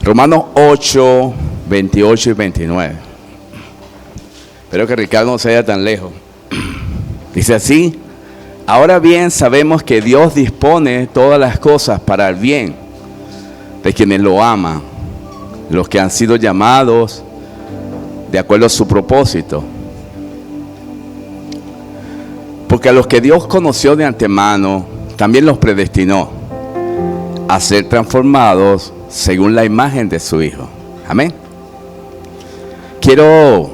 Romanos 8, 28 y 29. Espero que Ricardo no se vaya tan lejos. Dice así: ahora bien sabemos que Dios dispone todas las cosas para el bien de quienes lo aman, los que han sido llamados de acuerdo a su propósito. Porque a los que Dios conoció de antemano, también los predestinó a ser transformados según la imagen de su Hijo. Amén. Quiero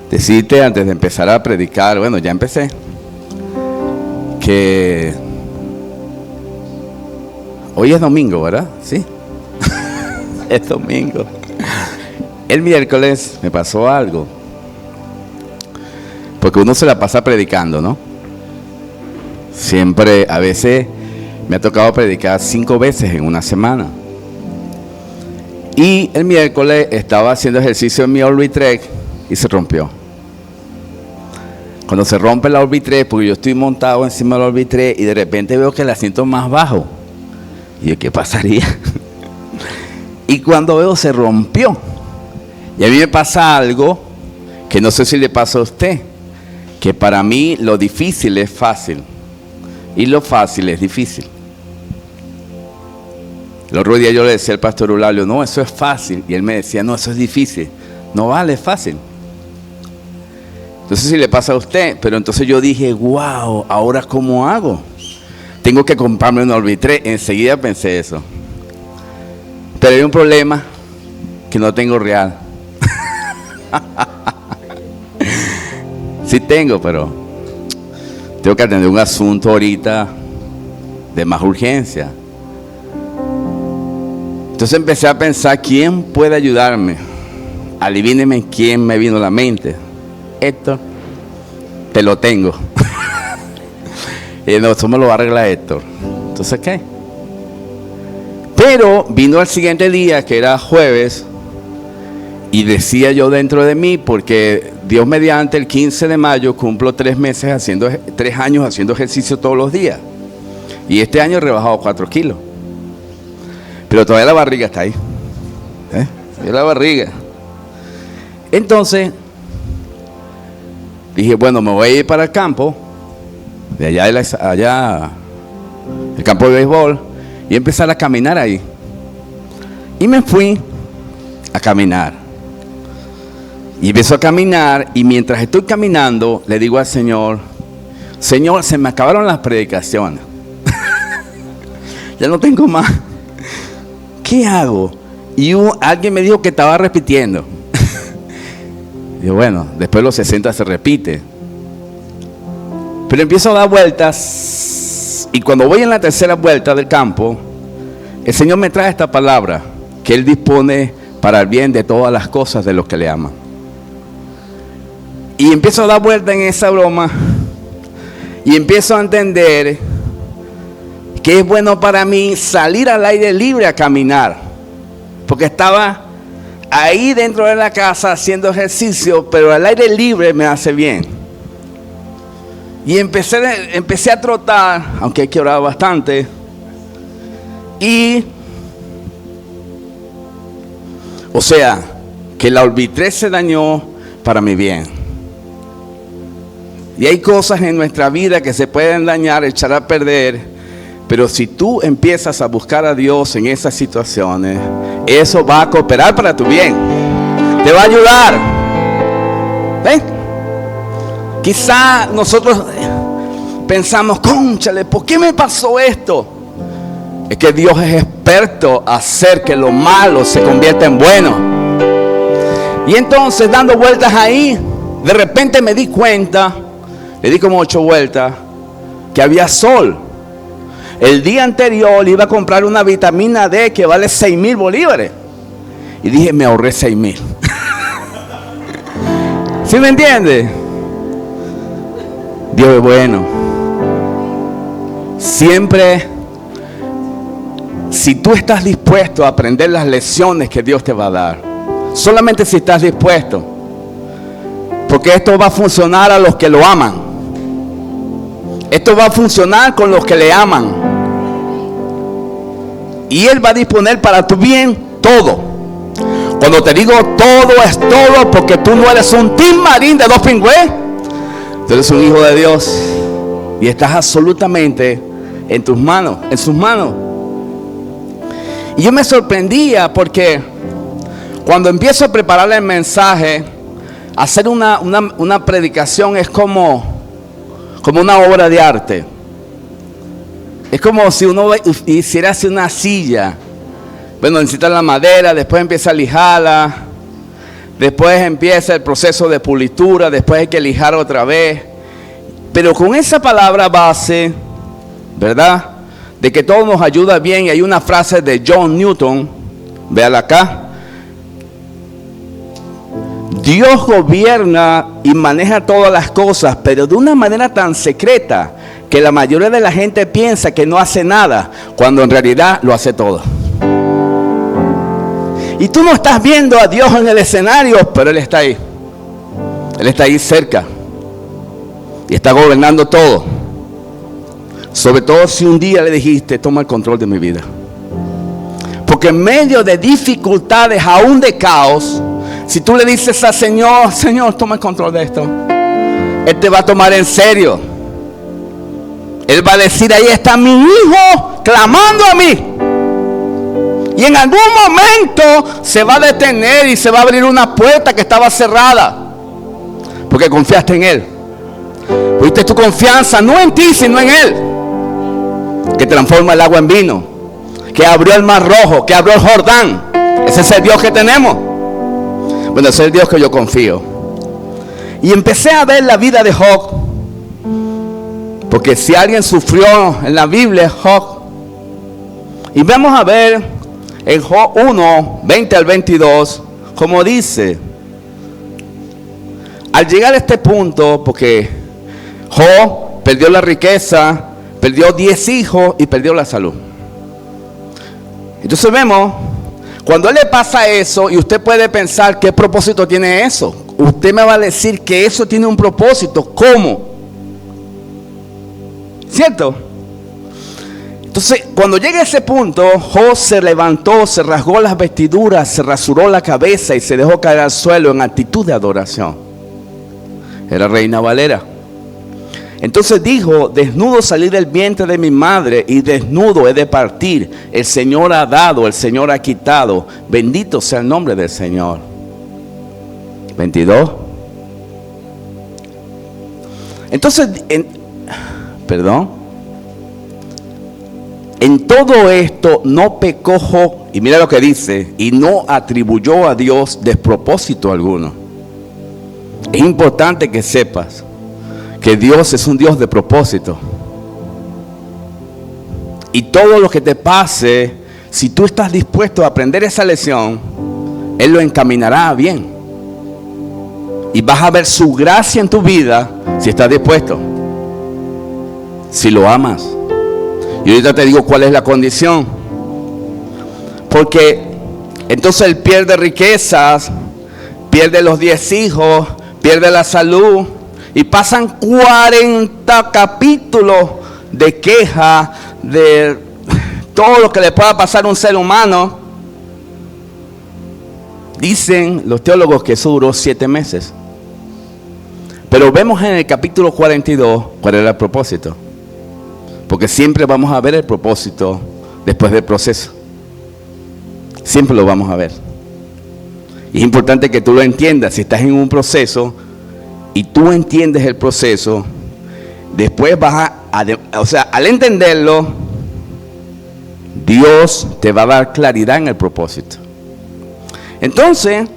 decirte antes de empezar a predicar, bueno, ya empecé, que hoy es domingo, ¿verdad? Sí. Es domingo. El miércoles me pasó algo. Porque uno se la pasa predicando, ¿no? Siempre, a veces me ha tocado predicar 5 veces en una semana. Y el miércoles estaba haciendo ejercicio en mi Orbitrek y se rompió. Cuando se rompe la Orbitrek, porque yo estoy montado encima del Orbitrek y de repente veo que el asiento es más bajo. Y yo, ¿qué pasaría? Y cuando veo, se rompió. Y a mí me pasa algo que no sé si le pasa a usted, que para mí lo difícil es fácil y lo fácil es difícil. El otro día yo le decía al pastor Eulalio, no, eso es fácil, y él me decía, no, eso es difícil. No vale, es fácil. Entonces si le pasa a usted, pero entonces yo dije, wow, ¿ahora cómo hago? Tengo que comprarme un Orbitrek. Enseguida pensé eso, pero hay un problema, que no tengo real. Sí tengo, pero tengo que atender un asunto ahorita de más urgencia. Entonces empecé a pensar, ¿quién puede ayudarme? Adivíneme quién me vino a la mente. Héctor, te lo tengo. Y no, eso me lo va a arreglar Héctor. Entonces, ¿qué? Pero vino el siguiente día, que era jueves, y decía yo dentro de mí, porque Dios mediante, el 15 de mayo cumplo 3 años haciendo ejercicio todos los días. Y este año he rebajado 4 kilos. Pero todavía la barriga está ahí. La barriga. Entonces, dije, bueno, me voy a ir para el campo, de allá, el campo de béisbol, y empezar a caminar ahí. Y me fui a caminar. Y empiezo a caminar, y mientras estoy caminando, le digo al Señor, Señor, se me acabaron las predicaciones. Ya no tengo más. ¿Qué hago? Y alguien me dijo que estaba repitiendo. Digo, bueno, después de los 60 se repite. Pero empiezo a dar vueltas, y cuando voy en la tercera vuelta del campo, el Señor me trae esta palabra, que Él dispone para el bien de todas las cosas de los que le aman. Y empiezo a dar vuelta en esa broma, y empiezo a entender que es bueno para mí salir al aire libre a caminar, porque estaba ahí dentro de la casa haciendo ejercicio, pero al aire libre me hace bien. Y empecé a trotar, aunque hay que orar bastante, y o sea, que la Orbitrek se dañó para mi bien. Y hay cosas en nuestra vida que se pueden dañar, echar a perder, pero si tú empiezas a buscar a Dios en esas situaciones, eso va a cooperar para tu bien. Te va a ayudar. ¿Ven? Quizá nosotros pensamos, cónchale, ¿por qué me pasó esto? Es que Dios es experto en hacer que lo malo se convierta en bueno. Y entonces, dando vueltas ahí, de repente me di cuenta, le di como 8 vueltas, que había sol. El día anterior iba a comprar una vitamina D que vale 6,000 bolívares. Y dije, me ahorré 6,000. ¿Sí me entiende? Dios es bueno. Siempre, si tú estás dispuesto a aprender las lecciones que Dios te va a dar, solamente si estás dispuesto, porque esto va a funcionar a los que lo aman. Esto va a funcionar con los que le aman. Y Él va a disponer para tu bien todo. Cuando te digo todo es todo, porque tú no eres un Tim Marín de 2 pingües. Tú eres un hijo de Dios. Y estás absolutamente en tus manos, en sus manos. Y yo me sorprendía porque cuando empiezo a preparar el mensaje, hacer una predicación es como una obra de arte. Es como si uno hiciera así una silla. Bueno, necesita la madera, después empieza a lijarla, después empieza el proceso de pulitura, después hay que lijar otra vez. Pero con esa palabra base, ¿verdad? De que todo nos ayuda bien. Y hay una frase de John Newton, véala acá. Dios gobierna y maneja todas las cosas, pero de una manera tan secreta que la mayoría de la gente piensa que no hace nada, cuando en realidad lo hace todo. Y tú no estás viendo a Dios en el escenario, pero Él está ahí. Él está ahí cerca. Y está gobernando todo. Sobre todo si un día le dijiste, toma el control de mi vida. Porque en medio de dificultades, aún de caos, si tú le dices al Señor, Señor, toma el control de esto, Él te va a tomar en serio. Él va a decir, ahí está mi hijo clamando a mí. Y en algún momento se va a detener y se va a abrir una puerta que estaba cerrada. Porque confiaste en Él. Pusiste tu confianza no en ti, sino en Él. Que transforma el agua en vino. Que abrió el mar rojo. Que abrió el Jordán. Ese es el Dios que tenemos. Bueno, ese es el Dios que yo confío. Y empecé a ver la vida de Job. Porque si alguien sufrió en la Biblia es Job. Y vamos a ver en Job 1, 20 al 22, como dice. Al llegar a este punto, porque Job perdió la riqueza, perdió 10 hijos y perdió la salud. Entonces vemos, cuando le pasa eso, y usted puede pensar, ¿qué propósito tiene eso? Usted me va a decir que eso tiene un propósito. ¿Cómo? ¿Cierto? Entonces, cuando llega a ese punto, Job se levantó, se rasgó las vestiduras, se rasuró la cabeza y se dejó caer al suelo en actitud de adoración. Era Reina Valera. Entonces dijo, desnudo salí del vientre de mi madre y desnudo he de partir. El Señor ha dado, el Señor ha quitado. Bendito sea el nombre del Señor. 22. Entonces, en todo esto no pecó Job, y mira lo que dice, y no atribuyó a Dios despropósito alguno. Es importante que sepas que Dios es un Dios de propósito. Y todo lo que te pase, si tú estás dispuesto a aprender esa lección, Él lo encaminará bien. Y vas a ver su gracia en tu vida si estás dispuesto. Si lo amas. Y ahorita te digo cuál es la condición. Porque entonces él pierde riquezas, pierde los 10 hijos, pierde la salud. Y pasan 40 capítulos de queja de todo lo que le pueda pasar a un ser humano. Dicen los teólogos que eso duró 7 meses. Pero vemos en el capítulo 42 cuál era el propósito. Porque siempre vamos a ver el propósito después del proceso. Siempre lo vamos a ver. Y es importante que tú lo entiendas. Si estás en un proceso y tú entiendes el proceso, después vas al entenderlo, Dios te va a dar claridad en el propósito. Entonces,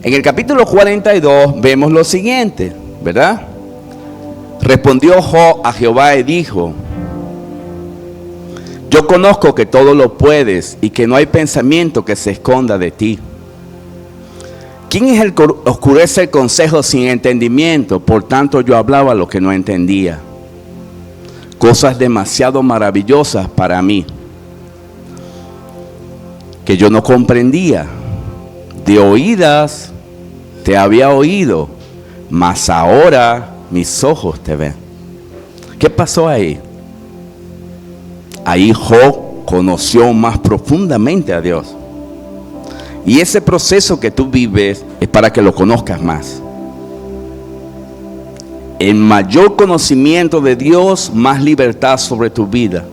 en el capítulo 42 vemos lo siguiente, ¿verdad? Respondió Job a Jehová y dijo: yo conozco que todo lo puedes y que no hay pensamiento que se esconda de ti. ¿Quién es el que oscurece el consejo sin entendimiento? Por tanto yo hablaba lo que no entendía. Cosas demasiado maravillosas para mí, que yo no comprendía. De oídas te había oído, mas ahora mis ojos te ven. ¿Qué pasó ahí? Ahí Job conoció más profundamente a Dios. Y ese proceso que tú vives es para que lo conozcas más. El mayor conocimiento de Dios, más libertad sobre tu vida.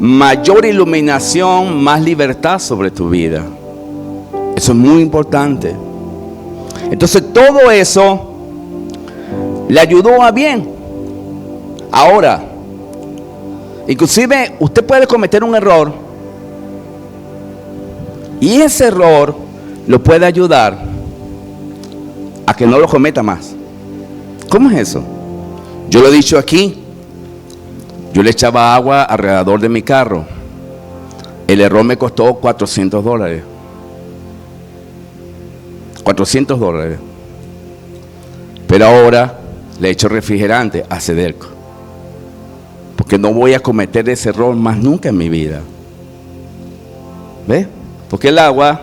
Mayor iluminación, más libertad sobre tu vida. Eso es muy importante. Entonces todo eso le ayudó a bien. Ahora, inclusive usted puede cometer un error y ese error lo puede ayudar a que no lo cometa más. ¿Cómo es eso? Yo lo he dicho aquí. Yo le echaba agua alrededor de mi carro. El error me costó $400. $400. Pero ahora le echo refrigerante a Sederco. Porque no voy a cometer ese error más nunca en mi vida. ¿Ves? Porque el agua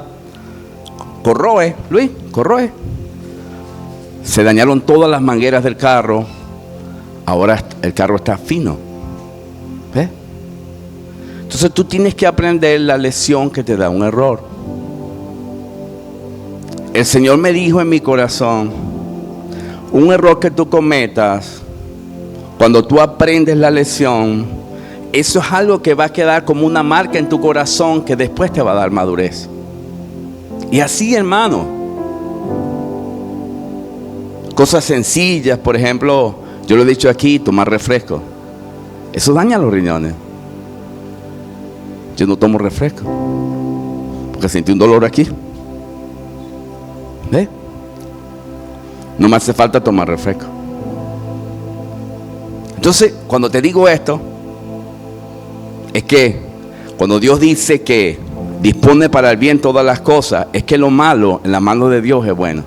corroe, Luis, corroe. Se dañaron todas las mangueras del carro. Ahora el carro está fino. ¿Ves? Entonces tú tienes que aprender la lección que te da un error. El Señor me dijo en mi corazón, un error que tú cometas, cuando tú aprendes la lección, eso es algo que va a quedar como una marca en tu corazón que después te va a dar madurez. Y así, hermano, cosas sencillas, por ejemplo, yo lo he dicho aquí, tomar refresco. Eso daña los riñones. Yo no tomo refresco porque sentí un dolor aquí. ¿Ves? No me hace falta tomar refresco. Entonces, cuando te digo esto, es que cuando Dios dice que dispone para el bien todas las cosas, es que lo malo en la mano de Dios es bueno.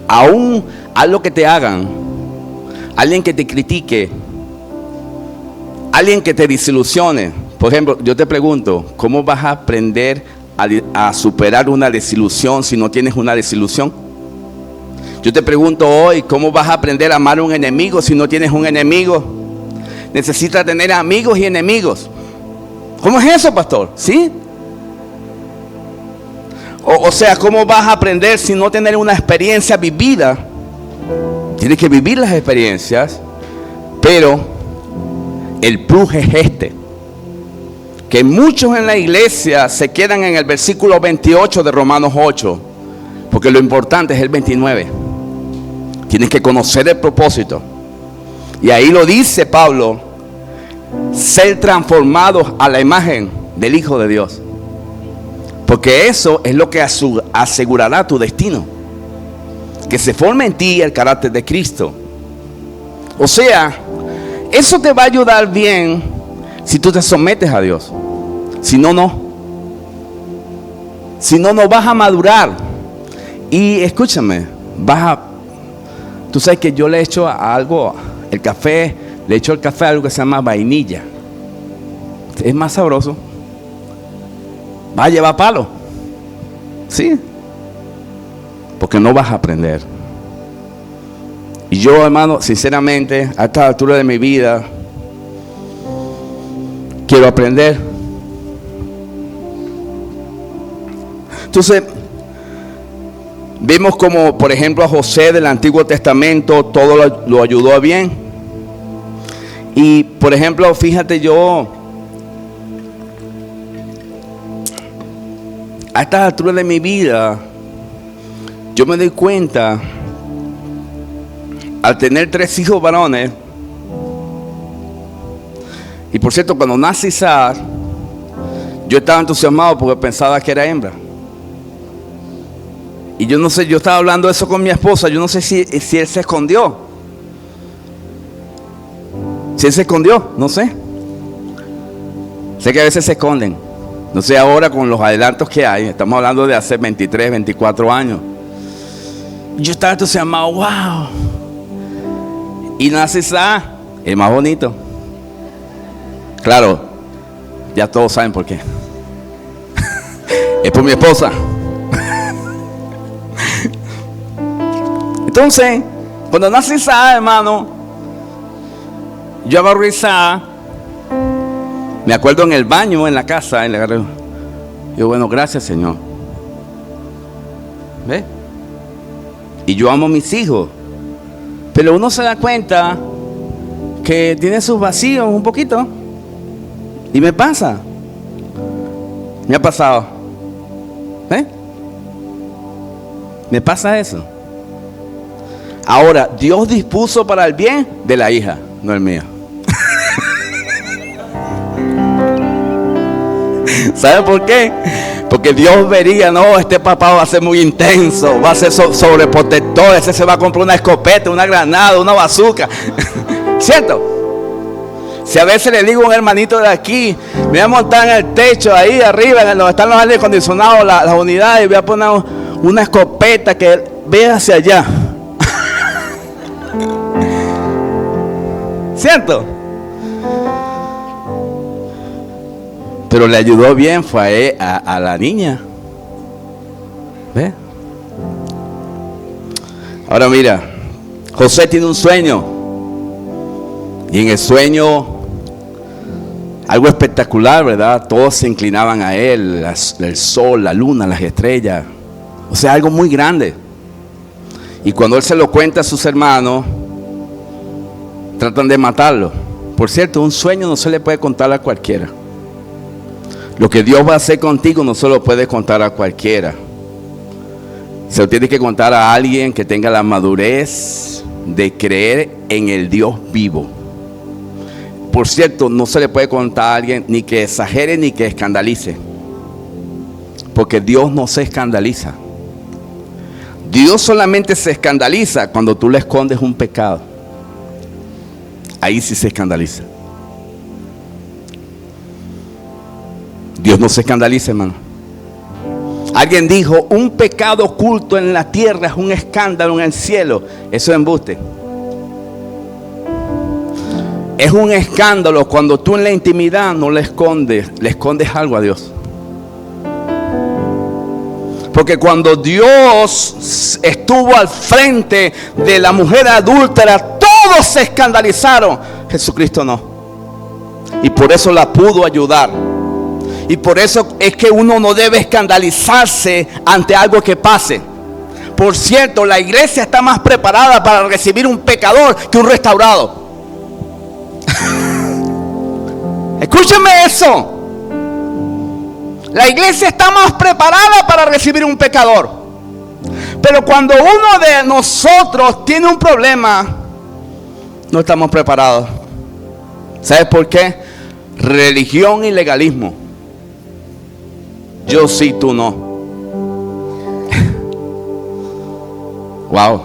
Aún algo que te hagan, alguien que te critique, alguien que te desilusione. Por ejemplo, yo te pregunto, ¿cómo vas a aprender a superar una desilusión si no tienes una desilusión? Yo te pregunto hoy, ¿cómo vas a aprender a amar a un enemigo si no tienes un enemigo? Necesitas tener amigos y enemigos. ¿Cómo es eso, pastor? ¿Sí? O sea, ¿cómo vas a aprender si no tienes una experiencia vivida? Tienes que vivir las experiencias, pero el plus es este. Que muchos en la iglesia se quedan en el versículo 28 de Romanos 8, porque lo importante es el 29. Tienes que conocer el propósito. Y ahí lo dice Pablo, ser transformados a la imagen del Hijo de Dios. Porque eso es lo que asegurará tu destino. Que se forme en ti el carácter de Cristo. O sea, eso te va a ayudar bien si tú te sometes a Dios. Si no, no. Si no, no vas a madurar. Y escúchame, tú sabes que yo le echo a algo, el café, le echo al café algo que se llama vainilla. Es más sabroso. Va a llevar palo. Sí. Porque no vas a aprender. Y yo, hermano, sinceramente, a esta altura de mi vida, quiero aprender. Entonces, vimos como, por ejemplo, a José del Antiguo Testamento, todo lo ayudó a bien. Y, por ejemplo, fíjate yo, a esta altura de mi vida, yo me doy cuenta, al tener 3 hijos varones, y por cierto, cuando nace Isaac, yo estaba entusiasmado porque pensaba que era hembra. Y yo no sé, yo estaba hablando eso con mi esposa, yo no sé si él se escondió. Si él se escondió, no sé. Sé que a veces se esconden. No sé ahora con los adelantos que hay, estamos hablando de hace 23, 24 años. Yo estaba entusiasmado, wow. Y nace Isaac, el más bonito. Claro, ya todos saben por qué. Es por mi esposa. Entonces, cuando nace Isaac, hermano, yo agarro a Isaac Me acuerdo en el baño, en la casa, y le agarré. Yo, bueno, gracias, Señor. ¿Ve? Y yo amo a mis hijos. Pero uno se da cuenta que tiene sus vacíos un poquito. Y me pasa. Me ha pasado. ¿Eh? Me pasa eso. Ahora, Dios dispuso para el bien de la hija, no el mío. ¿Sabe por qué? Porque Dios vería, no, este papá va a ser muy intenso, va a ser sobreprotector, ese se va a comprar una escopeta, una granada, una bazooka. ¿Cierto? Si a veces le digo a un hermanito de aquí, me voy a montar en el techo, ahí arriba, en donde están los aires acondicionados, las unidades, y voy a poner una escopeta que vea hacia allá. ¿Cierto? Pero le ayudó bien, fue a la niña. ¿Ve? Ahora mira, José tiene un sueño. Y en el sueño, algo espectacular, ¿verdad? Todos se inclinaban a él, el sol, la luna, las estrellas. O sea, algo muy grande. Y cuando él se lo cuenta a sus hermanos, tratan de matarlo. Por cierto, un sueño no se le puede contar a cualquiera. Lo que Dios va a hacer contigo no se lo puede contar a cualquiera. Se lo tiene que contar a alguien que tenga la madurez de creer en el Dios vivo. Por cierto, no se le puede contar a alguien ni que exagere ni que escandalice. Porque Dios no se escandaliza. Dios solamente se escandaliza cuando tú le escondes un pecado. Ahí sí se escandaliza. Dios no se escandaliza, hermano. Alguien dijo, un pecado oculto en la tierra es un escándalo en el cielo. Eso es embuste. Es un escándalo cuando tú en la intimidad no le escondes algo a Dios. Porque cuando Dios estuvo al frente de la mujer adúltera, todos se escandalizaron. Jesucristo no. Y por eso la pudo ayudar. Y por eso es que uno no debe escandalizarse ante algo que pase. Por cierto, la iglesia está más preparada para recibir un pecador que un restaurado. Escúcheme eso. La iglesia está más preparada para recibir un pecador. Pero cuando uno de nosotros tiene un problema, no estamos preparados. ¿Sabes por qué? Religión y legalismo. Yo sí, tú no. Wow.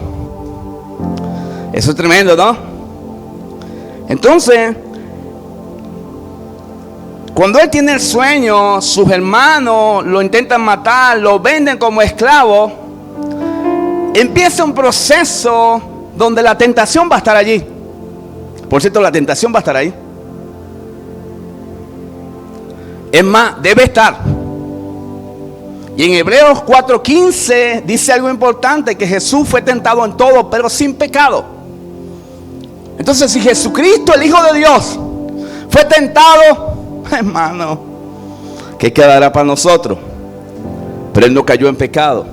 Eso es tremendo, ¿no? Entonces, cuando él tiene el sueño, sus hermanos lo intentan matar, lo venden como esclavo. Empieza un proceso donde la tentación va a estar allí. Por cierto, la tentación va a estar ahí. Es más, debe estar. Y en Hebreos 4:15 dice algo importante, que Jesús fue tentado en todo, pero sin pecado. Entonces, si Jesucristo, el Hijo de Dios, fue tentado, hermano, ¿qué quedará para nosotros? Pero Él no cayó en pecado.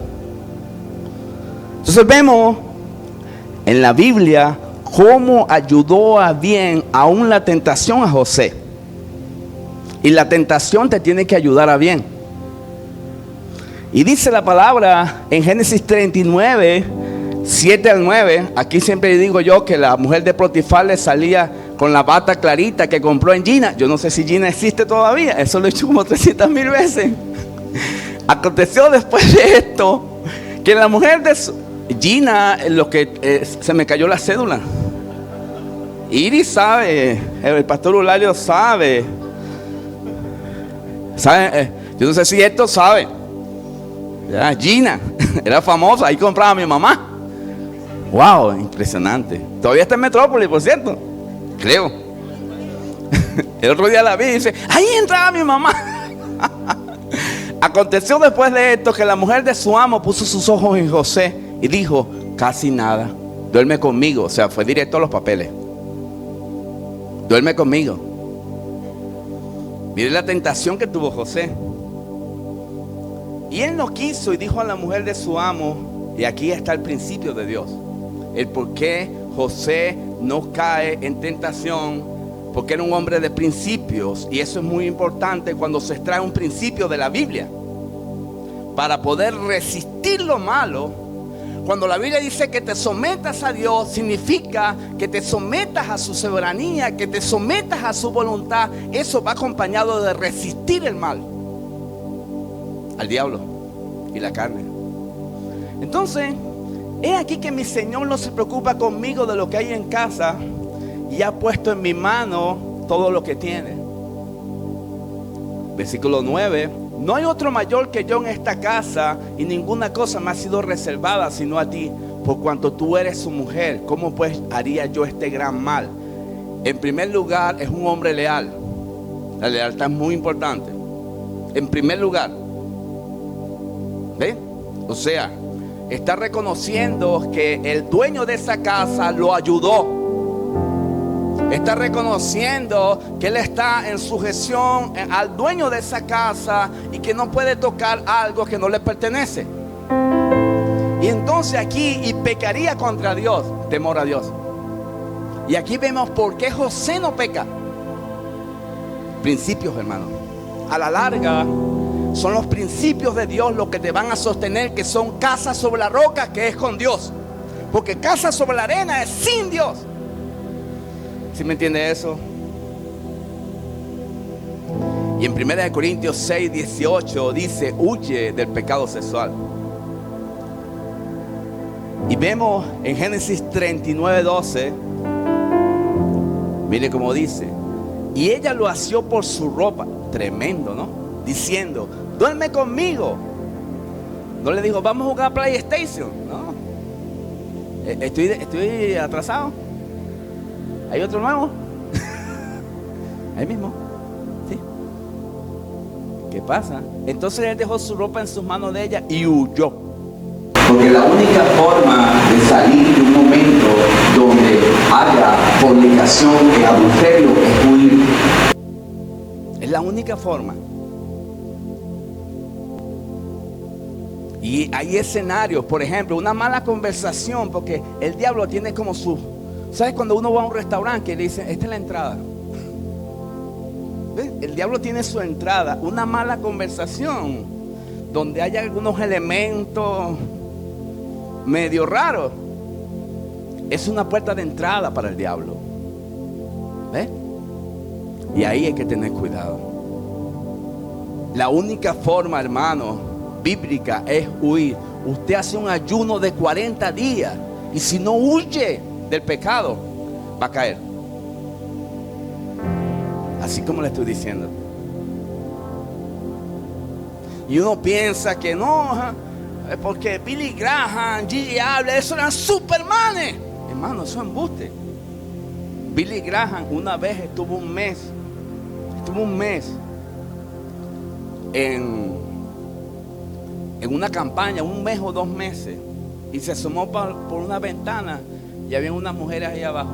Entonces vemos en la Biblia cómo ayudó a bien aún la tentación a José. Y la tentación te tiene que ayudar a bien. Y dice la palabra en Génesis 39, 7 al 9. Aquí siempre digo yo que la mujer de Potifar le salía con la bata clarita que compró en Gina. Yo no sé si Gina existe todavía. Eso lo he hecho como 300,000 veces. Aconteció después de esto que la mujer de Gina, lo que se me cayó la cédula. Iris sabe, el pastor Eulalio sabe. Yo no sé si esto sabe. Ya, Gina era famosa, ahí compraba a mi mamá. Wow, impresionante. Todavía está en Metrópolis, por cierto. Creo. El otro día la vi y dice, ahí entraba mi mamá. Aconteció después de esto que la mujer de su amo puso sus ojos en José y dijo, casi nada, duerme conmigo. O sea, fue directo a los papeles. Duerme conmigo. Mire la tentación que tuvo José. Y él no quiso y dijo a la mujer de su amo, y aquí está el principio de Dios. El por qué José no cae en tentación, porque era un hombre de principios. Y eso es muy importante cuando se extrae un principio de la Biblia. Para poder resistir lo malo, cuando la Biblia dice que te sometas a Dios, significa que te sometas a su soberanía, que te sometas a su voluntad. Eso va acompañado de resistir el mal, al diablo y la carne. Entonces, es aquí que mi Señor no se preocupa conmigo de lo que hay en casa y ha puesto en mi mano todo lo que tiene. Versículo 9: no hay otro mayor que yo en esta casa, y ninguna cosa me ha sido reservada sino a ti, por cuanto tú eres su mujer. ¿Cómo pues haría yo este gran mal? En primer lugar, es un hombre leal. La lealtad es muy importante. En primer lugar, ¿ve? O sea, está reconociendo que el dueño de esa casa lo ayudó. Está reconociendo que él está en sujeción al dueño de esa casa y que no puede tocar algo que no le pertenece. Y entonces aquí, y pecaría contra Dios, temor a Dios. Y aquí vemos por qué José no peca. Principios, hermano. A la larga, son los principios de Dios los que te van a sostener, que son casas sobre la roca, que es con Dios. Porque casa sobre la arena es sin Dios. ¿Sí me entiende eso? Y en 1 Corintios 6, 18 dice: huye del pecado sexual. Y vemos en Génesis 39, 12, mire cómo dice: y ella lo asió por su ropa. Tremendo, ¿no? Diciendo: duerme conmigo. No le dijo: vamos a jugar PlayStation. No. Estoy atrasado. ¿Hay otro nuevo? Ahí mismo. ¿Sí? ¿Qué pasa? Entonces él dejó su ropa en sus manos de ella y huyó. Porque la única forma de salir de un momento donde haya fornicación y adulterio es huir. Es la única forma. Y hay escenarios, por ejemplo, una mala conversación, porque el diablo tiene como su... ¿Sabes cuando uno va a un restaurante que le dicen: esta es la entrada? ¿Ves? El diablo tiene su entrada. Una mala conversación donde haya algunos elementos medio raros es una puerta de entrada para el diablo. ¿Ves? Y ahí hay que tener cuidado. La única forma, hermano, bíblica es huir. Usted hace un ayuno de 40 días y si no huye del pecado, va a caer. Así como le estoy diciendo. Y uno piensa que no, porque Billy Graham, Gigi Allen, eso eran supermanes. Hermano, eso es embuste. Billy Graham una vez estuvo un mes en una campaña, un mes o 2 meses, y se asomó por una ventana y había unas mujeres ahí abajo.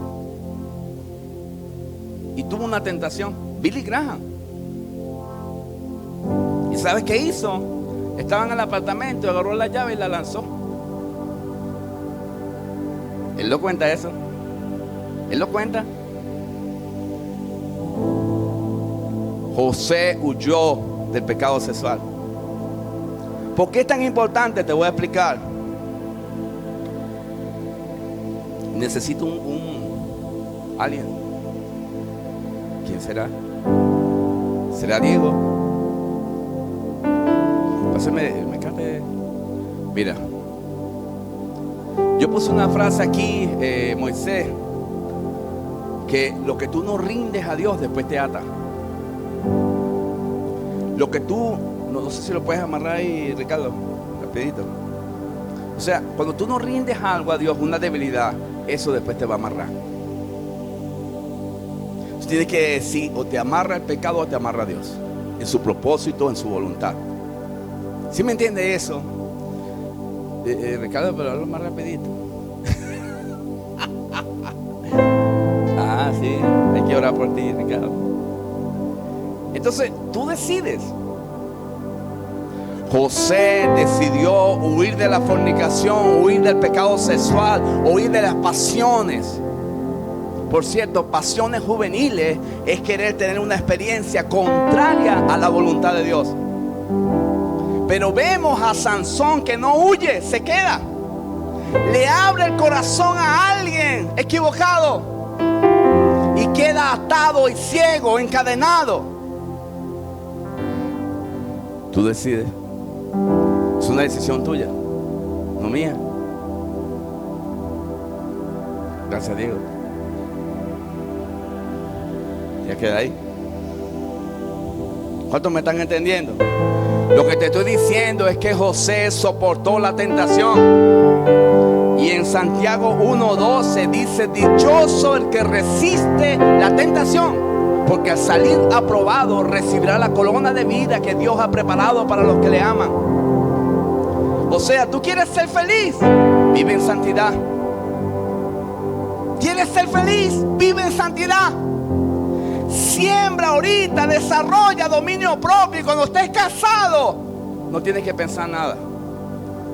Y tuvo una tentación. Billy Graham. ¿Y sabes qué hizo? Estaban en el apartamento, agarró la llave y la lanzó. Él lo cuenta eso. Él lo cuenta. José huyó del pecado sexual. ¿Por qué es tan importante? Te voy a explicar. Necesito alguien. ¿Quién será? ¿Será Diego? Pásame, mira. Yo puse una frase aquí, Moisés, que lo que tú no rindes a Dios después te ata. Lo que tú, no sé si lo puedes amarrar ahí, Ricardo, rapidito. O sea, cuando tú no rindes algo a Dios, una debilidad, eso después te va a amarrar. Tú tienes que decir, o te amarra el pecado o te amarra a Dios, en su propósito, en su voluntad. ¿Sí me entiende eso? Ricardo, pero hablo más rapidito. Sí, hay que orar por ti, Ricardo. Entonces, tú decides. José decidió huir de la fornicación, huir del pecado sexual, huir de las pasiones. Por cierto, pasiones juveniles es querer tener una experiencia contraria a la voluntad de Dios. Pero vemos a Sansón que no huye, se queda. Le abre el corazón a alguien equivocado y queda atado y ciego, encadenado. Tú decides. Es una decisión tuya, no mía. Gracias, Diego. Ya queda ahí. ¿Cuántos me están entendiendo? Lo que te estoy diciendo es que José soportó la tentación. Y en Santiago 1:12 dice: dichoso el que resiste la tentación, porque al salir aprobado recibirá la corona de vida que Dios ha preparado para los que le aman. O sea, tú quieres ser feliz, vive en santidad. ¿Quieres ser feliz? Vive en santidad. Siembra ahorita, desarrolla dominio propio. Y cuando estés casado, no tienes que pensar nada.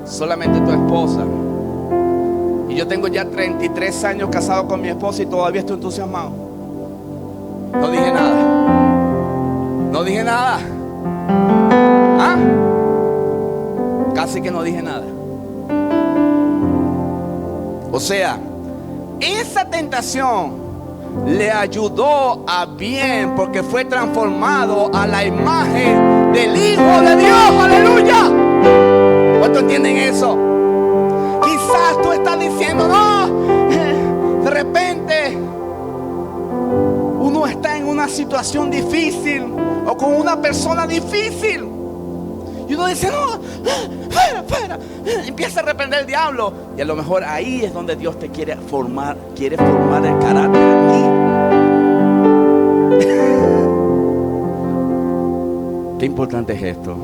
Solamente tu esposa. Y yo tengo ya 33 años casado con mi esposa y todavía estoy entusiasmado. No dije nada. No dije nada. ¿Ah? Casi que no dije nada. O sea, esa tentación le ayudó a bien, porque fue transformado a la imagen del Hijo de Dios. ¡Aleluya! ¿Cuántos entienden eso? Quizás tú estás diciendo: no, de repente uno está en una situación difícil o con una persona difícil y uno dice: no, espera. Empieza a reprender el diablo. Y a lo mejor ahí es donde Dios te quiere formar el carácter en ti. Qué importante es esto.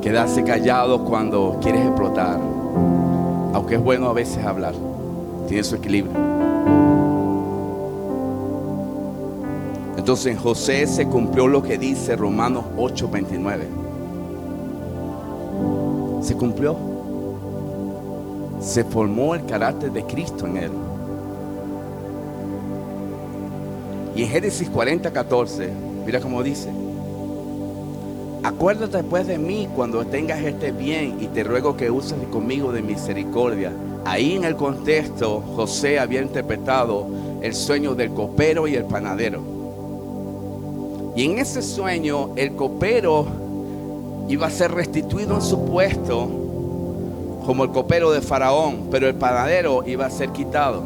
Quedarse callado cuando quieres explotar. Aunque es bueno a veces hablar, tiene su equilibrio. Entonces en José se cumplió lo que dice Romanos 8:29. Se cumplió. Se formó el carácter de Cristo en él. Y en Génesis 40:14, mira cómo dice: acuérdate pues de mí cuando tengas este bien, y te ruego que uses conmigo de misericordia. Ahí en el contexto, José había interpretado el sueño del copero y el panadero. Y en ese sueño, el copero iba a ser restituido en su puesto como el copero de Faraón, pero el panadero iba a ser quitado.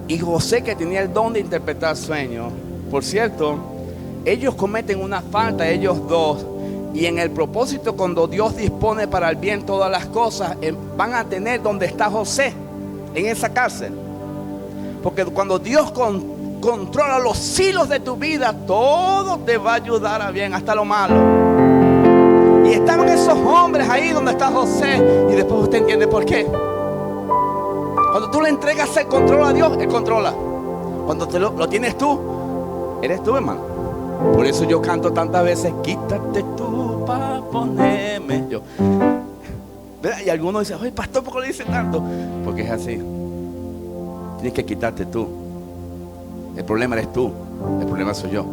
Y José, que tenía el don de interpretar sueños, por cierto, ellos cometen una falta, ellos dos, y en el propósito, cuando Dios dispone para el bien todas las cosas, van a tener donde está José, en esa cárcel. Porque cuando Dios controla los hilos de tu vida, todo te va a ayudar a bien, hasta lo malo. Y estaban esos hombres ahí donde está José, y después usted entiende por qué. Cuando tú le entregas el control a Dios, Él controla. Cuando lo tienes tú, eres tú, hermano. Por eso yo canto tantas veces: quítate tú para ponerme yo. ¿Verdad? Y algunos dicen: oye, pastor, ¿por qué le dice tanto? Porque es así. Tienes que quitarte tú. El problema eres tú, el problema soy yo.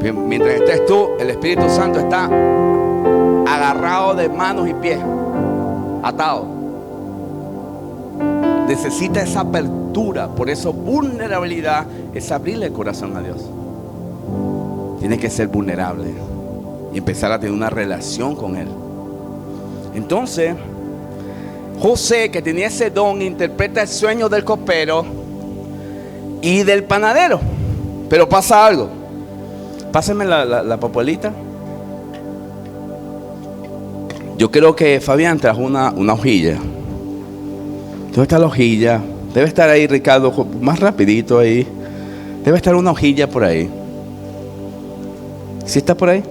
Mientras estés tú, el Espíritu Santo está agarrado de manos y pies, atado. Necesita esa apertura. Por eso vulnerabilidad es abrirle el corazón a Dios. Tienes que ser vulnerable y empezar a tener una relación con Él. Entonces, José, que tenía ese don, interpreta el sueño del copero y del panadero. Pero pasa algo. Pásenme la papelita. Yo creo que Fabián trajo una hojilla. ¿Dónde está la hojilla? Debe estar ahí, Ricardo, más rapidito ahí. Debe estar una hojilla por ahí. ¿Sí está por ahí?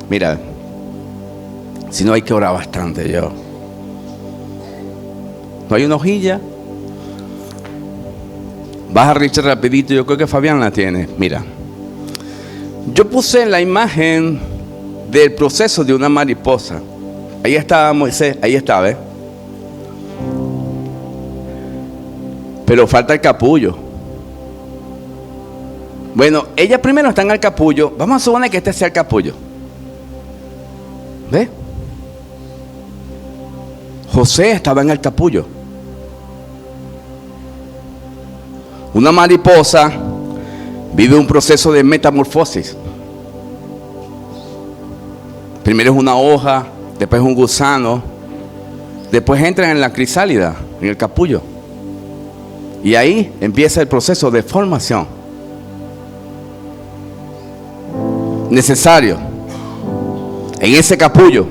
Mira, si no, hay que orar bastante yo. ¿No hay una hojilla? Baja, Richard, rapidito. Yo creo que Fabián la tiene. Mira, Yo puse la imagen del proceso de una mariposa. Ahí estaba Moisés, ahí está, ¿ves? Pero falta el capullo. Bueno, ella primero está en el capullo. Vamos a suponer que este sea el capullo. ¿Ves? José estaba en el capullo. Una mariposa vive un proceso de metamorfosis. Primero es una hoja, después es un gusano, después entra en la crisálida, en el capullo. Y ahí empieza el proceso de formación. Necesario. En ese capullo.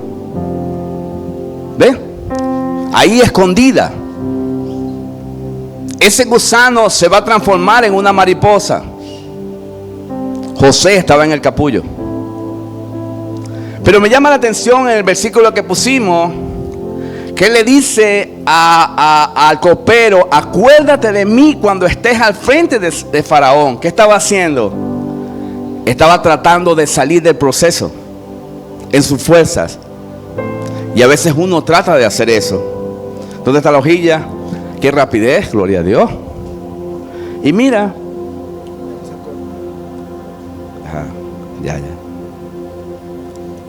¿Ves? Ahí escondida. Ese gusano se va a transformar en una mariposa. José estaba en el capullo. Pero me llama la atención en el versículo que pusimos, que le dice al copero: acuérdate de mí cuando estés al frente de Faraón. ¿Qué estaba haciendo? Estaba tratando de salir del proceso en sus fuerzas. Y a veces uno trata de hacer eso. ¿Dónde está la hojilla? Qué rapidez, gloria a Dios. Y mira. Ajá, ya.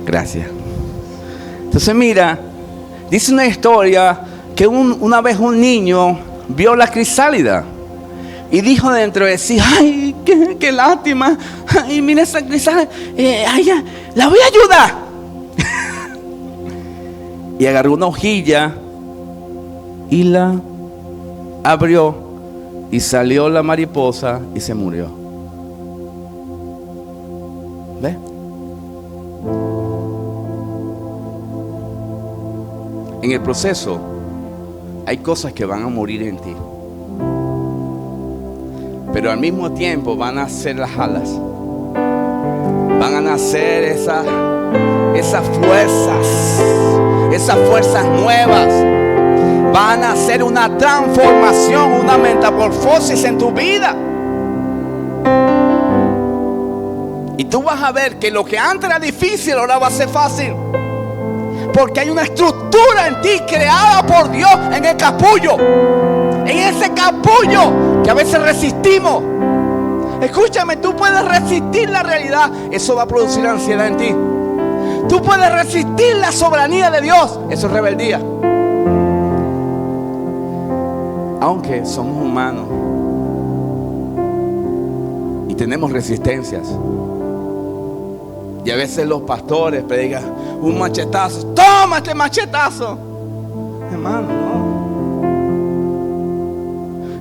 Gracias. Entonces mira, dice una historia que una vez un niño vio la crisálida y dijo dentro de sí: ay, qué lástima. Ay, mira esa crisálida. La voy a ayudar. Y agarró una hojilla y la abrió y salió la mariposa y se murió. ¿Ves? En el proceso hay cosas que van a morir en ti, pero al mismo tiempo van a nacer las alas, van a nacer esas fuerzas nuevas, van a hacer una transformación, una metamorfosis en tu vida. Y tú vas a ver que lo que antes era difícil ahora va a ser fácil. Porque hay una estructura en ti creada por Dios en el capullo. En ese capullo que a veces resistimos. Escúchame, tú puedes resistir la realidad. Eso va a producir ansiedad en ti. Tú puedes resistir la soberanía de Dios. Eso es rebeldía. Aunque somos humanos y tenemos resistencias. Y a veces los pastores predican un machetazo. ¡Toma este machetazo! Hermano,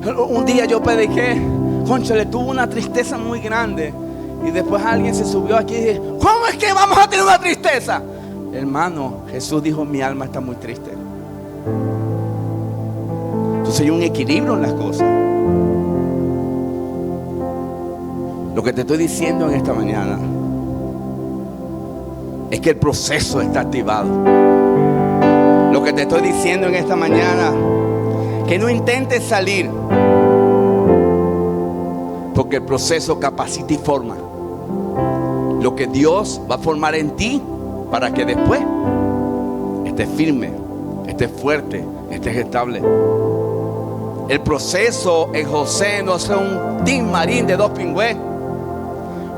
no. Un día yo prediqué, cónchale, tuve una tristeza muy grande. Y después alguien se subió aquí y dijo: ¿cómo es que vamos a tener una tristeza? Hermano, Jesús dijo: mi alma está muy triste. Entonces hay un equilibrio en las cosas. Lo que te estoy diciendo en esta mañana es que el proceso está activado. Lo que te estoy diciendo en esta mañana, que no intentes salir, porque el proceso capacita y forma. Lo que Dios va a formar en ti para que después estés firme, estés fuerte, estés estable. El proceso en José no es un tin marín de 2 pingües.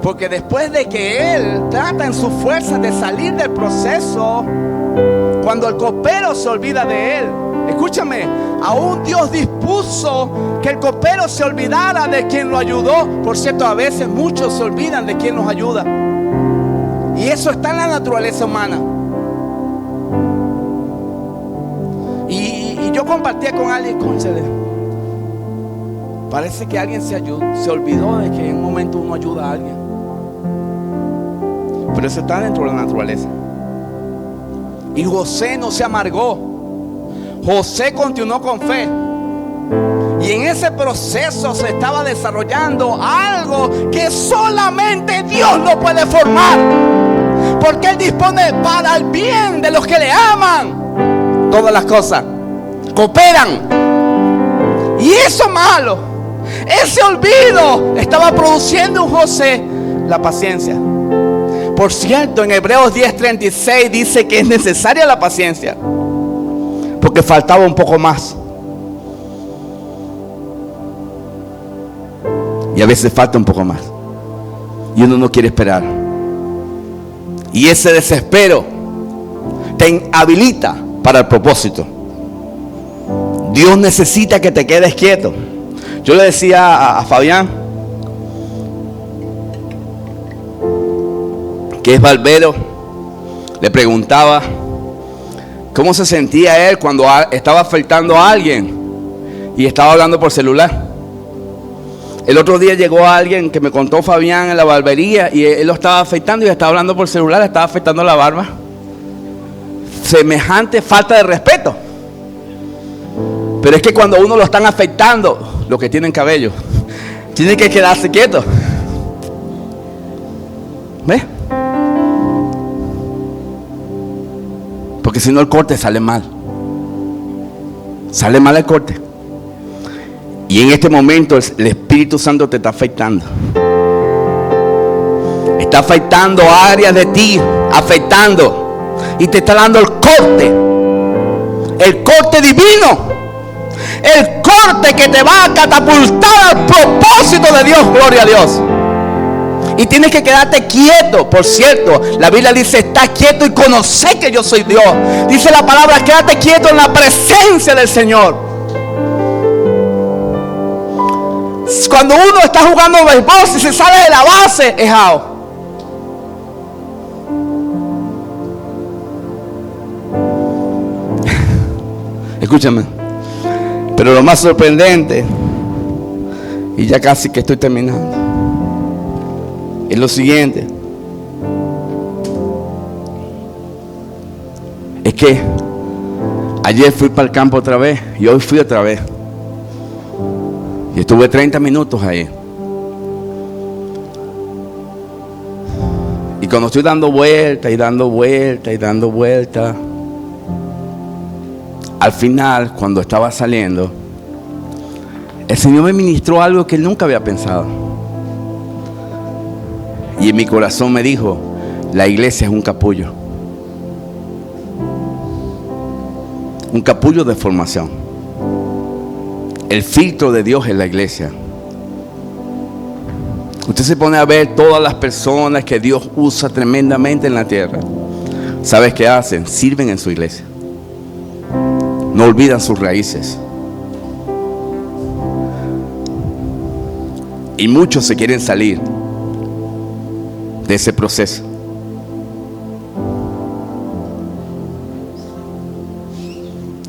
Porque después de que él trata en su fuerza de salir del proceso, cuando el copero se olvida de él, escúchame, aún Dios dispuso que el copero se olvidara de quien lo ayudó. Por cierto, a veces muchos se olvidan de quien nos ayuda. Y eso está en la naturaleza humana. Y yo compartía con alguien, cónchale, parece que alguien se olvidó de que en un momento uno ayuda a alguien. Pero eso está dentro de la naturaleza. Y José no se amargó. José continuó con fe. Y en ese proceso se estaba desarrollando algo que solamente Dios lo puede formar. Porque Él dispone para el bien de los que le aman. Todas las cosas cooperan. Y eso malo, ese olvido, estaba produciendo en José la paciencia. Por cierto, en Hebreos 10:36 dice que es necesaria la paciencia, porque faltaba un poco más. Y a veces falta un poco más. Y uno no quiere esperar. Y ese desespero te inhabilita para el propósito. Dios necesita que te quedes quieto. Yo le decía a Fabián, que es barbero, le preguntaba cómo se sentía él cuando estaba afeitando a alguien y estaba hablando por celular. El otro día llegó alguien que me contó Fabián en la barbería y él lo estaba afeitando y estaba hablando por celular, estaba afeitando la barba. Semejante falta de respeto. Pero es que cuando uno lo están afeitando, los que tienen cabello, tienen que quedarse quietos. ¿Ves? Porque si no el corte sale mal. Sale mal el corte. Y en este momento el Espíritu Santo te está afectando. Está afectando áreas de ti, afectando. Y te está dando el corte. El corte divino. El corte que te va a catapultar al propósito de Dios. Gloria a Dios. Y tienes que quedarte quieto. Por cierto, la Biblia dice: está quieto y conoce que yo soy Dios. Dice la palabra: quédate quieto en la presencia del Señor. Cuando uno está jugando béisbol, si se sale de la base, es out. Escúchame. Pero lo más sorprendente, y ya casi que estoy terminando, es lo siguiente. Es que ayer fui para el campo otra vez y hoy fui otra vez. Y estuve 30 minutos ahí. Y cuando estoy dando vuelta y dando vuelta y dando vuelta, al final, cuando estaba saliendo, el Señor me ministró algo que Él nunca había pensado. Y en mi corazón me dijo: la iglesia es un capullo. Un capullo de formación. El filtro de Dios es la iglesia. Usted se pone a ver todas las personas que Dios usa tremendamente en la tierra. ¿Sabes qué hacen? Sirven en su iglesia. No olvidan sus raíces. Y muchos se quieren salir de ese proceso.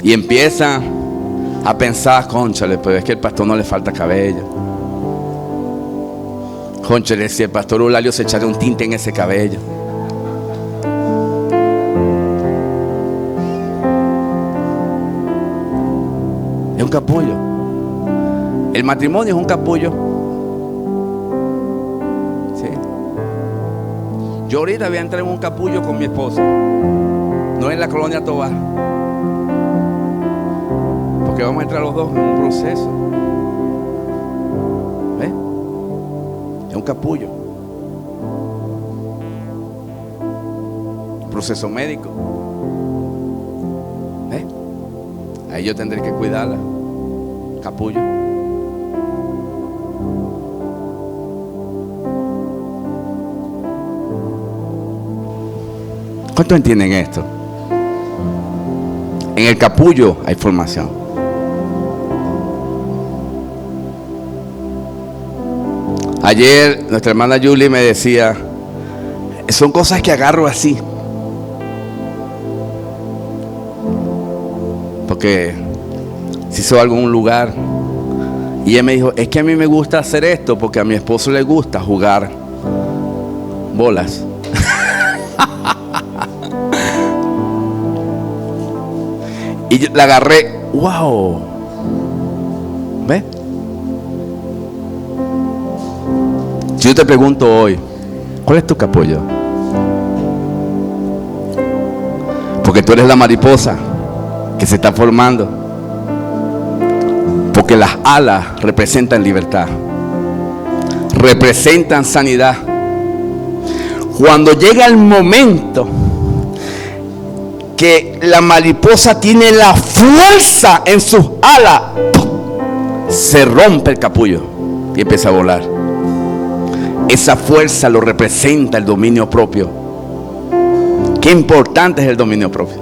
Y empiezan a pensar: cónchale, pues es que al pastor no le falta cabello. Cónchale, si el pastor Eulalio se echara un tinte en ese cabello. Es un capullo. El matrimonio es un capullo. ¿Sí? Yo ahorita voy a entrar en un capullo con mi esposa. No en la colonia Tobar. Que vamos a entrar los dos en un proceso. ¿Ves? Es un capullo. Un proceso médico. ¿Ves? Ahí yo tendré que cuidarla. Capullo. ¿Cuántos entienden esto? En el capullo hay formación. Ayer nuestra hermana Julie me decía: son cosas que agarro así. Porque si hizo algo en un lugar. Y ella me dijo: es que a mí me gusta hacer esto porque a mi esposo le gusta jugar bolas. Y yo la agarré. ¡Wow! ¿Ves? Si yo te pregunto hoy, ¿cuál es tu capullo? Porque tú eres la mariposa que se está formando. Porque las alas representan libertad, representan sanidad. Cuando llega el momento que la mariposa tiene la fuerza en sus alas, se rompe el capullo y empieza a volar. Esa fuerza lo representa el dominio propio. Qué importante es el dominio propio.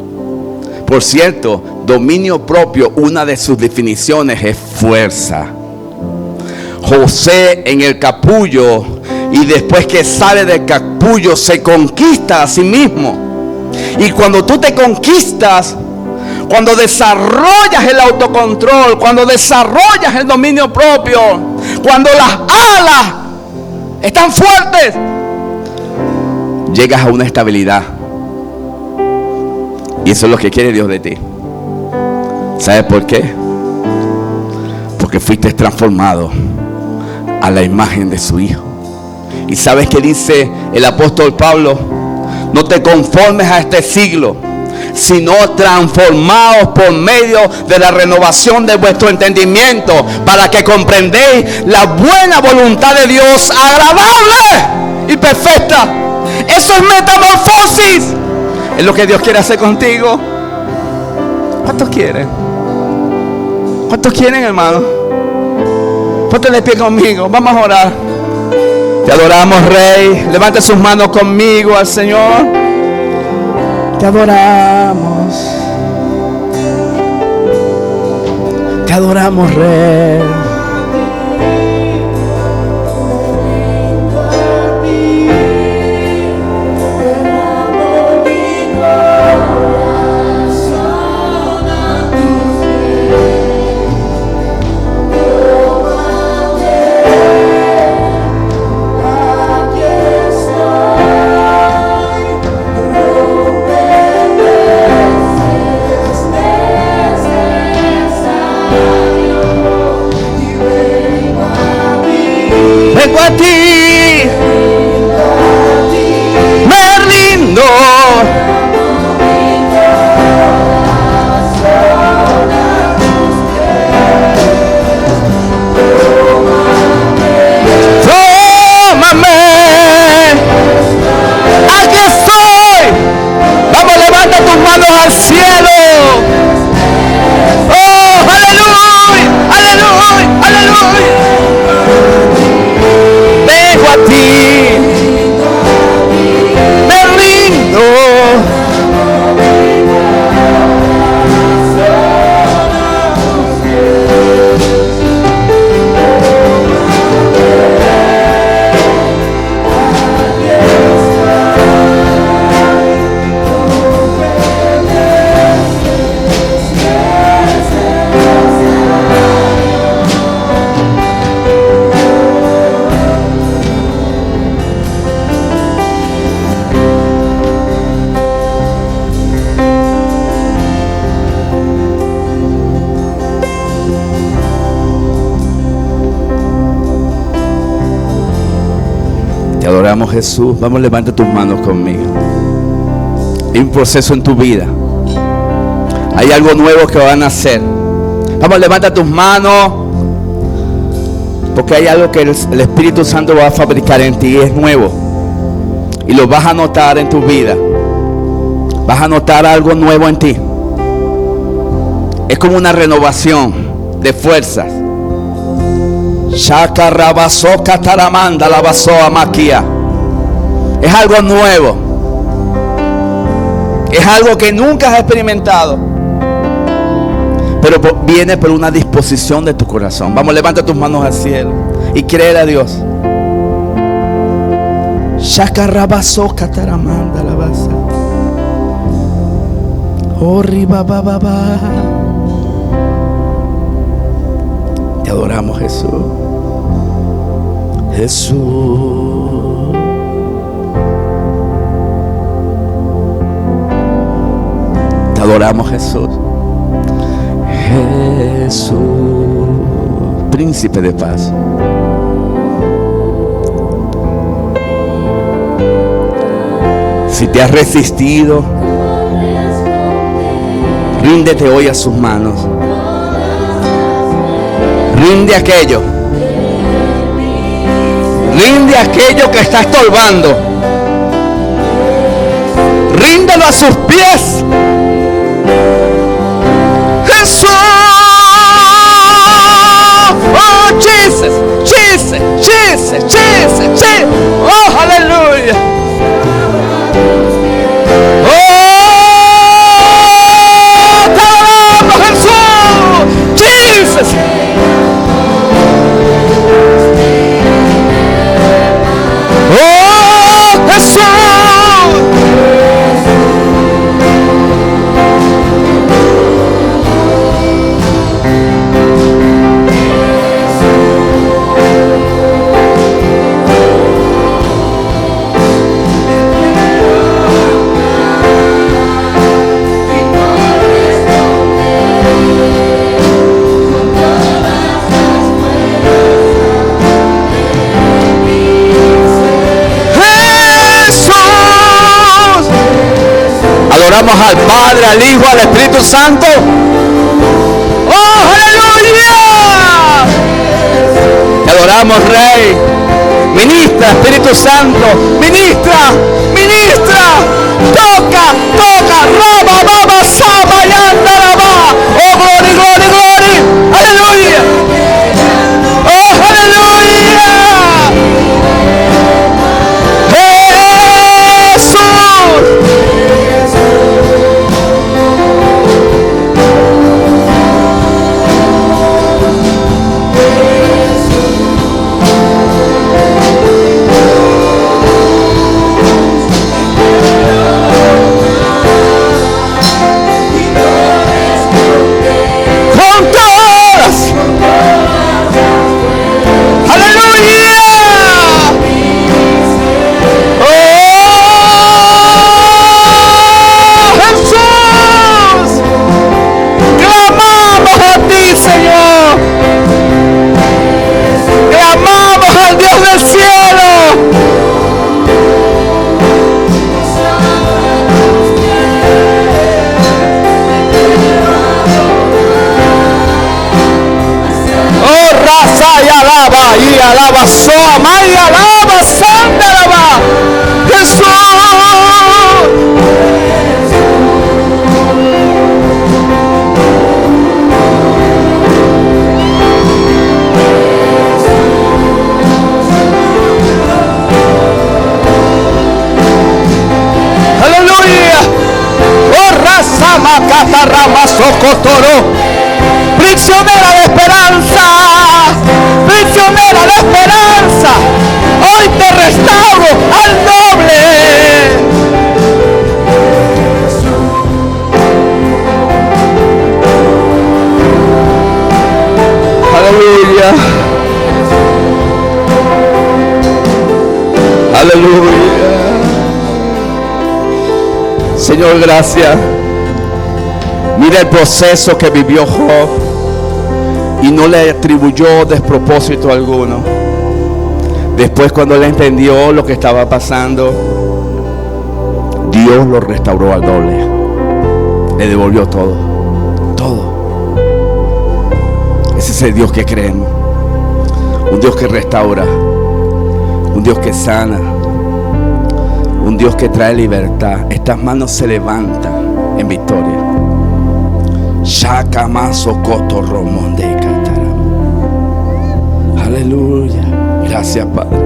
Por cierto, dominio propio, una de sus definiciones es fuerza. José en el capullo, y después que sale del capullo se conquista a sí mismo. Y cuando tú te conquistas, cuando desarrollas el autocontrol, cuando desarrollas el dominio propio, cuando las alas están fuertes, llegas a una estabilidad. Y eso es lo que quiere Dios de ti. ¿Sabes por qué? Porque fuiste transformado a la imagen de su Hijo. ¿Y sabes qué dice el apóstol Pablo? No te conformes a este siglo, sino transformaos por medio de la renovación de vuestro entendimiento, para que comprendéis la buena voluntad de Dios, agradable y perfecta. Eso es metamorfosis. Es lo que Dios quiere hacer contigo. ¿Cuántos quieren? ¿Cuántos quieren, hermano? Ponte de pie conmigo. Vamos a orar. Te adoramos, Rey. Levante sus manos conmigo al Señor. Te adoramos. Te adoramos, Rey. Vengo a ti, me rindo. Tómame, aquí estoy. Vamos, levanta tus manos al cielo. Oh, aleluya, aleluya, aleluya. Vengo a ti, me rindo. Te adoramos, Jesús. Vamos, levanta tus manos conmigo. Hay un proceso en tu vida. Hay algo nuevo que van a hacer. Vamos, levanta tus manos. Porque hay algo que el Espíritu Santo va a fabricar en ti y es nuevo. Y lo vas a notar en tu vida. Vas a notar algo nuevo en ti. Es como una renovación de fuerzas. Shaka rabasó cataramanda la basó a maquia. Es algo nuevo. Es algo que nunca has experimentado. Pero viene por una disposición de tu corazón. Vamos, levanta tus manos al cielo y créele a Dios. Shaka rabasó cataramanda la basa. Oh, riba baba. Te adoramos, Jesús. Jesús. Te adoramos, Jesús. Jesús, príncipe de paz. Si te has resistido, ríndete hoy a sus manos. Rinde aquello. Rinde aquello que está estorbando. a sus pies. Jesús. Oh, Jesus, Jesus, Jesus, Jesus, Jesus. Oh, aleluya. Oh, te alabamos, Jesús. Jesus. Oh, Jesús. Adoramos al Padre, al Hijo, al Espíritu Santo. ¡Oh, aleluya! Te adoramos, Rey. Ministra, Espíritu Santo. Ministra, ministra. Toca, toca. Raba, baba, saba, yanda, raba. Oh, gloria, gloria, gloria. Aleluya. Oh, aleluya. Jesús. Y alaba, soma y alaba, santa alaba, Jesús. Aleluya. Oh, raza, macata, rama, socotoro. Prisionera de esperanza, prisionera de esperanza, hoy te restauro al noble. Aleluya, aleluya. Señor, gracias. Mira el proceso que vivió Job y no le atribuyó despropósito alguno. Después, cuando él entendió lo que estaba pasando, Dios lo restauró al doble. Le devolvió todo, todo. Ese es el Dios que creemos. Un Dios que restaura, un Dios que sana, un Dios que trae libertad. Estas manos se levantan en victoria. Shakamaso Kotoromon de Cataram. Aleluya. Gracias, Padre.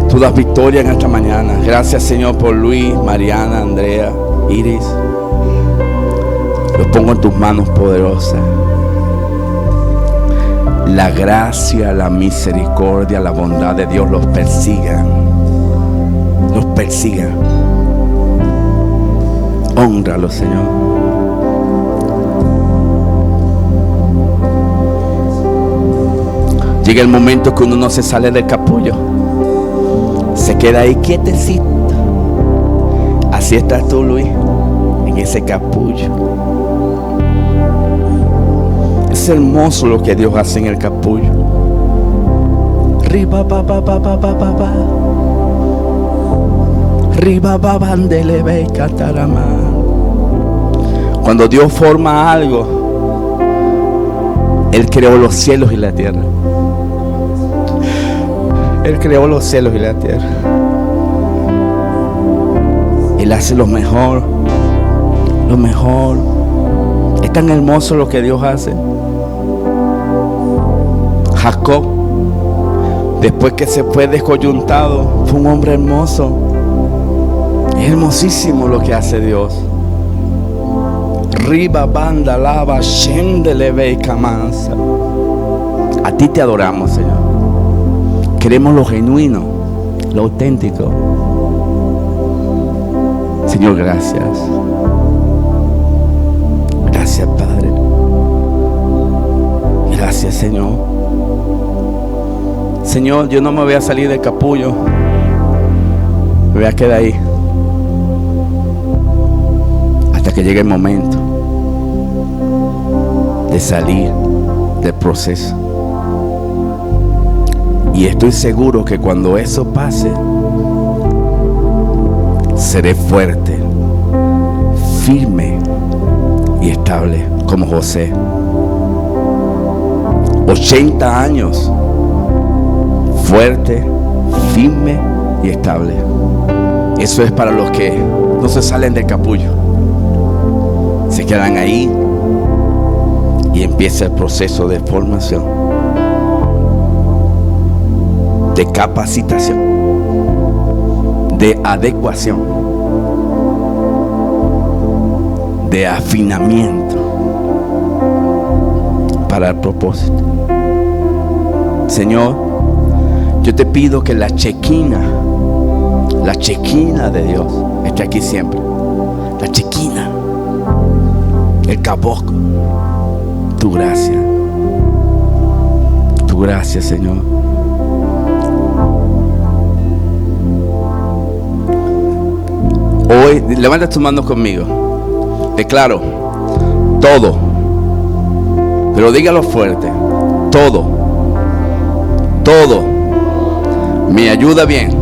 Tú das victoria en esta mañana. Gracias, Señor, por Luis, Mariana, Andrea, Iris. Los pongo en tus manos poderosas. La gracia, la misericordia, la bondad de Dios los persigan. Los persigan. Hónralo, Señor. Llega el momento que uno no se sale del capullo. Se queda ahí quietecito. Así estás tú, Luis, en ese capullo. Es hermoso lo que Dios hace en el capullo. Riba ba ba ba ba ba ba ba. Riba ba bandele be catarama. Cuando Dios forma algo, Él creó los cielos y la tierra. Él creó los cielos y la tierra. Él hace lo mejor. Lo mejor. Es tan hermoso lo que Dios hace. Jacob, después que se fue descoyuntado, fue un hombre hermoso. Es hermosísimo lo que hace Dios. Riba, banda, lava, shendeleve y camanza. A ti te adoramos, Señor. Queremos lo genuino, lo auténtico. Señor, gracias. Gracias, Padre. Gracias, Señor. Señor, yo no me voy a salir del capullo. Me voy a quedar ahí hasta que llegue el momento de salir del proceso. Y estoy seguro que cuando eso pase, seré fuerte, firme y estable como José. 80 años, fuerte, firme y estable. Eso es para los que no se salen del capullo. Se quedan ahí y empieza el proceso de formación, de capacitación, de adecuación, de afinamiento para el propósito. Señor, yo te pido que la chequina de Dios esté aquí siempre. La chequina, el caboclo, tu gracia, Señor. Hoy, levanta tus manos conmigo. Declaro todo, pero dígalo fuerte. Todo me ayuda bien,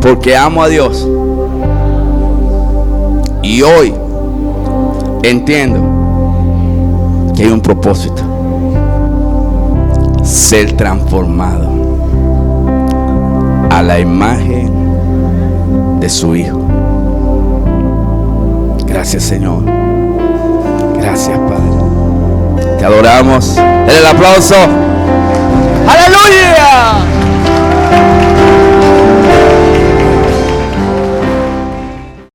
porque amo a Dios. Y hoy entiendo que hay un propósito: ser transformado a la imagen de su Hijo. Gracias, Señor. Gracias, Padre. Te adoramos. Dale el aplauso. ¡Aleluya!